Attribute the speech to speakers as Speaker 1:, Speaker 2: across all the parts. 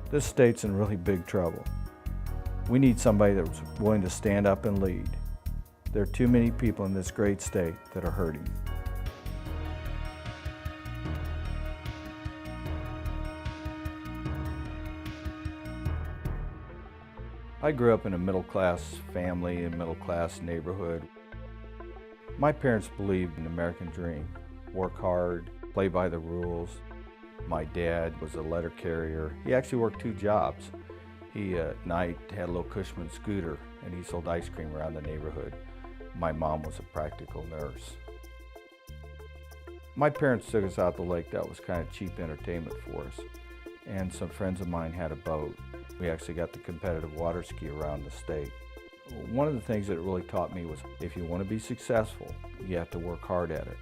Speaker 1: This state's in really big trouble. We need somebody that's willing to stand up and lead. There are too many people in this great state that are hurting. I grew up in a middle-class family, a middle-class neighborhood. My parents believed in the American dream. Work hard, play by the rules. My dad was a letter carrier. He actually worked 2 jobs. He at night had a little Cushman scooter and he sold ice cream around the neighborhood. My mom was a practical nurse. My parents took us out to the lake. That was kind of cheap entertainment for us. And some friends of mine had a boat. We actually got the competitive water ski around the state. One of the things that it really taught me was if you want to be successful, you have to work hard at it.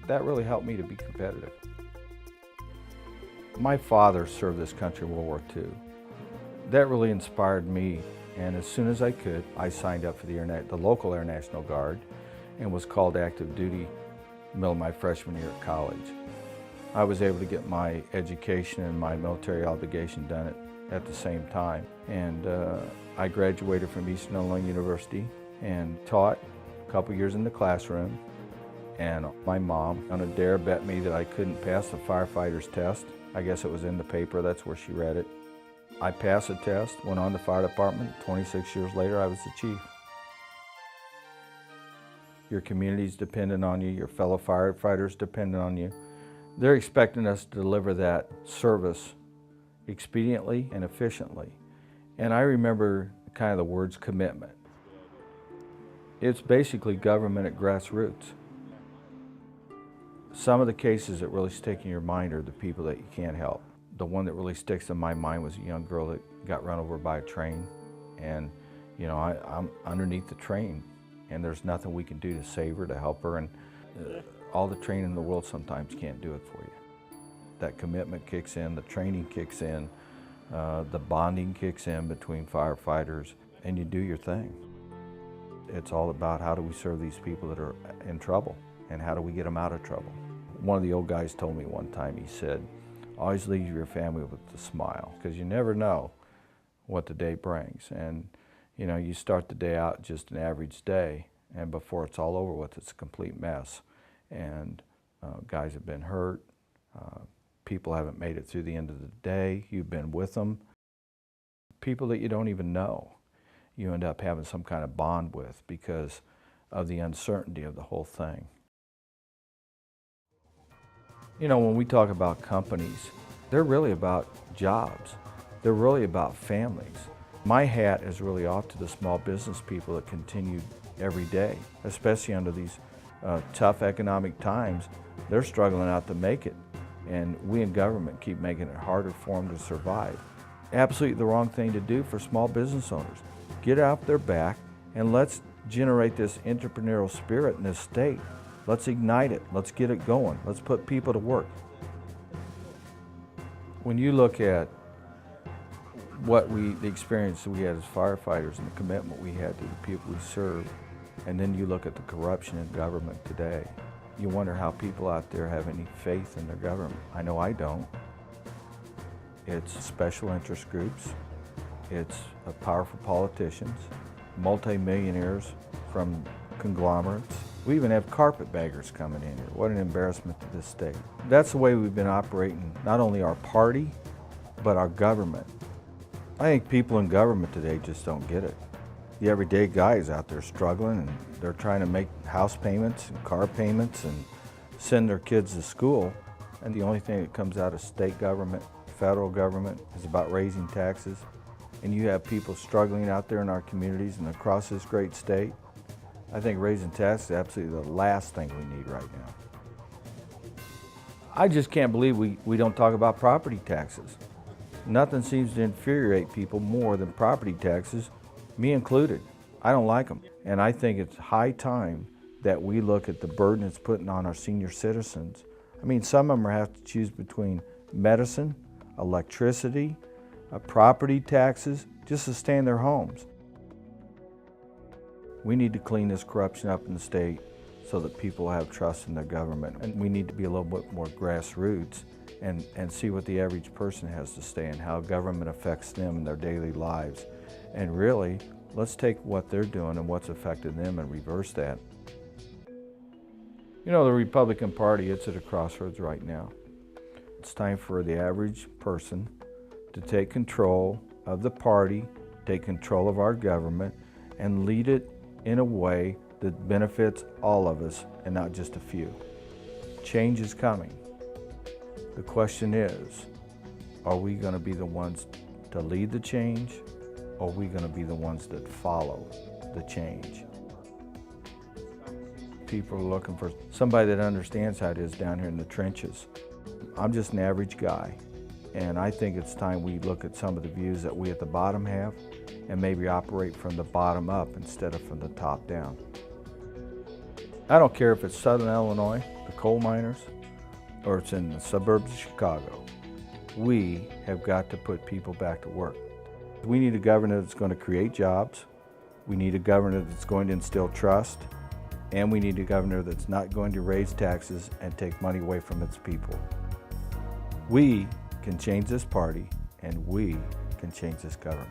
Speaker 1: That really helped me to be competitive. My father served this country in World War II. That really inspired me, and as soon as I could, I signed up for the local Air National Guard and was called active duty in the middle of my freshman year at college. I was able to get my education and my military obligation done at the same time, and I graduated from Eastern Illinois University and taught a couple years in the classroom. And my mom, on a dare, bet me that I couldn't pass the firefighter's test. I guess it was in the paper, that's where she read it. I passed the test, went on to the fire department. 26 years later, I was the chief. Your community's dependent on you, your fellow firefighters dependent on you. They're expecting us to deliver that service expediently and efficiently. And I remember kind of the words commitment. It's basically government at grassroots. Some of the cases that really stick in your mind are the people that you can't help. The one that really sticks in my mind was a young girl that got run over by a train. And you know, I'm underneath the train and there's nothing we can do to save her, to help her. And all the training in the world sometimes can't do it for you. That commitment kicks in, the training kicks in, the bonding kicks in between firefighters, and you do your thing. It's all about how do we serve these people that are in trouble and how do we get them out of trouble. One of the old guys told me one time, he said, always leave your family with a smile, because you never know what the day brings. And you know, you start the day out just an average day, and before it's all over with, it's a complete mess. And guys have been hurt, people haven't made it through the end of the day, you've been with them. People that you don't even know, you end up having some kind of bond with because of the uncertainty of the whole thing. You know, when we talk about companies, they're really about jobs. They're really about families. My hat is really off to the small business people that continue every day, especially under these tough economic times. They're struggling out to make it, and we in government keep making it harder for them to survive. Absolutely the wrong thing to do for small business owners. Get out their back and let's generate this entrepreneurial spirit in this state. Let's ignite it. Let's get it going. Let's put people to work. When you look at the experience that we had as firefighters and the commitment we had to the people we serve, and then you look at the corruption in government today, you wonder how people out there have any faith in their government. I know I don't. It's special interest groups. It's powerful politicians, multi-millionaires from conglomerates. We even have carpetbaggers coming in here. What an embarrassment to this state. That's the way we've been operating, not only our party, but our government. I think people in government today just don't get it. The everyday guy is out there struggling, and they're trying to make house payments and car payments and send their kids to school, and the only thing that comes out of state government, federal government, is about raising taxes. And you have people struggling out there in our communities and across this great state. I think raising taxes is absolutely the last thing we need right now. I just can't believe we don't talk about property taxes. Nothing seems to infuriate people more than property taxes, me included. I don't like them. And I think it's high time that we look at the burden it's putting on our senior citizens. I mean, some of them have to choose between medicine, electricity, property taxes, just to stay in their homes. We need to clean this corruption up in the state so that people have trust in their government. And we need to be a little bit more grassroots and see what the average person has to say and how government affects them in their daily lives. And really, let's take what they're doing and what's affected them and reverse that. You know, the Republican Party, it's at a crossroads right now. It's time for the average person to take control of the party, take control of our government, and lead it in a way that benefits all of us and not just a few. Change is coming. The question is, are we going to be the ones to lead the change, or are we going to be the ones that follow the change? People are looking for somebody that understands how it is down here in the trenches. I'm just an average guy, and I think it's time we look at some of the views that we at the bottom have and maybe operate from the bottom up instead of from the top down. I don't care if it's Southern Illinois, the coal miners, or it's in the suburbs of Chicago. We have got to put people back to work. We need a governor that's going to create jobs. We need a governor that's going to instill trust. And we need a governor that's not going to raise taxes and take money away from its people. We can change this party, and we can change this government.